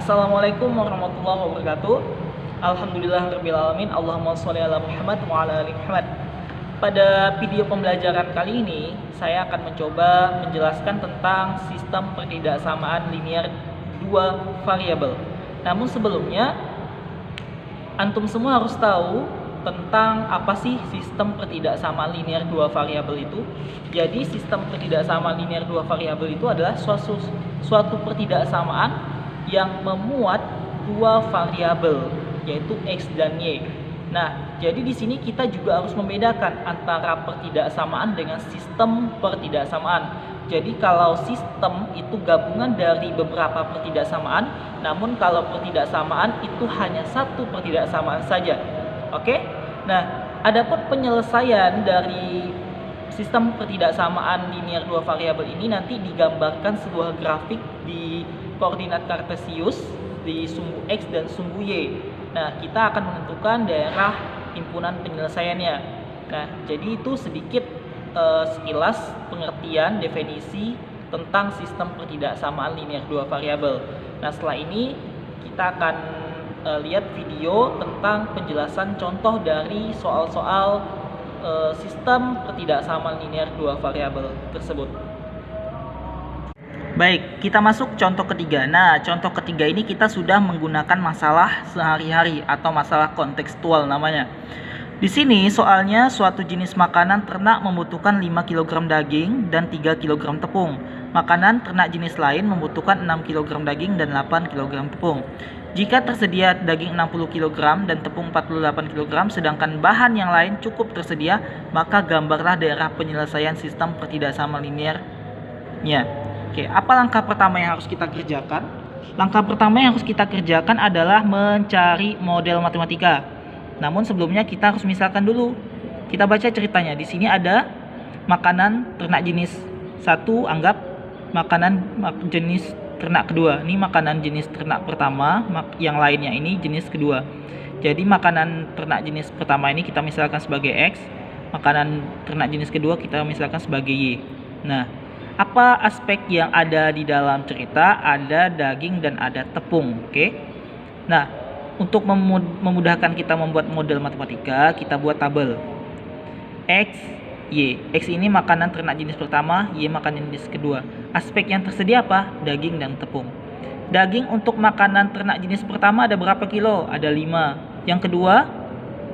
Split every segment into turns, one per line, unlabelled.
Assalamualaikum warahmatullahi wabarakatuh. Alhamdulillahirabbil alamin. Allahumma sholli ala Muhammad wa ala ali Muhammad. Pada video pembelajaran kali ini, saya akan mencoba menjelaskan tentang sistem pertidaksamaan linear dua variabel. Namun sebelumnya, antum semua harus tahu tentang apa sih sistem pertidaksamaan linear dua variabel itu. Jadi sistem pertidaksamaan linear dua variabel itu adalah suatu pertidaksamaan yang memuat dua variabel, yaitu x dan y. Nah, jadi di sini kita juga harus membedakan antara pertidaksamaan dengan sistem pertidaksamaan. Jadi kalau sistem itu gabungan dari beberapa pertidaksamaan, namun kalau pertidaksamaan itu hanya satu pertidaksamaan saja. Oke? Nah, adapun penyelesaian dari sistem pertidaksamaan linear dua variabel ini nanti digambarkan sebuah grafik di koordinat kartesius di sumbu x dan sumbu y. Nah, kita akan menentukan daerah himpunan penyelesaiannya. Nah, jadi itu sedikit sekilas pengertian definisi tentang sistem pertidaksamaan linear dua variabel. Nah, setelah ini kita akan lihat video tentang penjelasan contoh dari soal-soal sistem pertidaksamaan linear dua variabel tersebut. Baik, kita masuk contoh ketiga. Nah, contoh ketiga ini kita sudah menggunakan masalah sehari-hari atau masalah kontekstual namanya. Di sini soalnya suatu jenis makanan ternak membutuhkan 5 kg daging dan 3 kg tepung. Makanan ternak jenis lain membutuhkan 6 kg daging dan 8 kg tepung. Jika tersedia daging 60 kg dan tepung 48 kg, sedangkan bahan yang lain cukup tersedia, maka gambarlah daerah penyelesaian sistem pertidaksamaan linearnya. Oke, apa langkah pertama yang harus kita kerjakan? Langkah pertama yang harus kita kerjakan adalah mencari model matematika. Namun sebelumnya kita harus misalkan dulu. Kita baca ceritanya. Di sini ada makanan ternak jenis 1, anggap makanan jenis ternak kedua. Ini makanan jenis ternak pertama, yang lainnya ini jenis kedua. Jadi makanan ternak jenis pertama ini kita misalkan sebagai X, makanan ternak jenis kedua kita misalkan sebagai Y. Nah, apa aspek yang ada di dalam cerita? Ada daging dan ada tepung. Oke. Nah, untuk memudahkan kita membuat model matematika, kita buat tabel X, Y. X ini makanan ternak jenis pertama, Y makanan jenis kedua. Aspek yang tersedia apa? Daging dan tepung. Daging untuk makanan ternak jenis pertama ada berapa kilo? Ada 5. Yang kedua,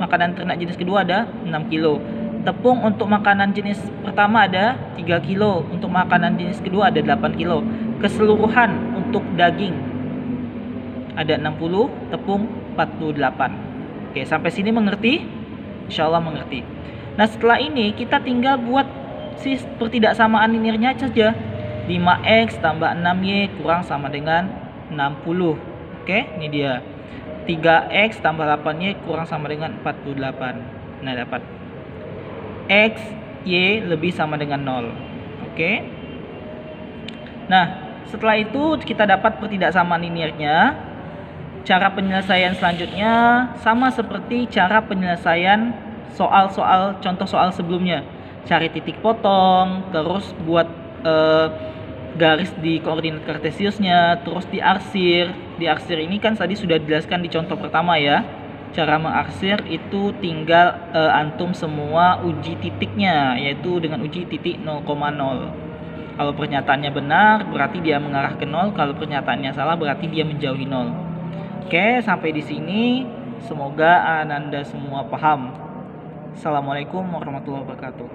makanan ternak jenis kedua ada 6 kilo. Tepung untuk makanan jenis pertama ada 3 kilo. Untuk makanan jenis kedua ada 8 kilo. Keseluruhan untuk daging ada 60, tepung 48. Oke, sampai sini mengerti? Insya Allah mengerti. Nah, setelah ini kita tinggal buat pertidaksamaan linearnya saja. 5x tambah 6y kurang sama dengan 60. Oke, ini dia. 3x tambah 8y kurang sama dengan 48. Nah, dapat x, y lebih sama dengan 0. Oke. Nah, setelah itu kita dapat pertidaksamaan linearnya. Cara penyelesaian selanjutnya sama seperti cara penyelesaian soal-soal contoh soal sebelumnya. Cari titik potong, terus buat garis di koordinat kartesiusnya, terus diarsir. Diarsir ini kan tadi sudah dijelaskan di contoh pertama ya. Cara mengarsir itu tinggal antum semua uji titiknya, yaitu dengan uji titik 0,0. Kalau pernyataannya benar berarti dia mengarah ke 0, kalau pernyataannya salah berarti dia menjauhi 0. Oke, sampai di sini semoga Anda semua paham. Assalamualaikum warahmatullahi wabarakatuh.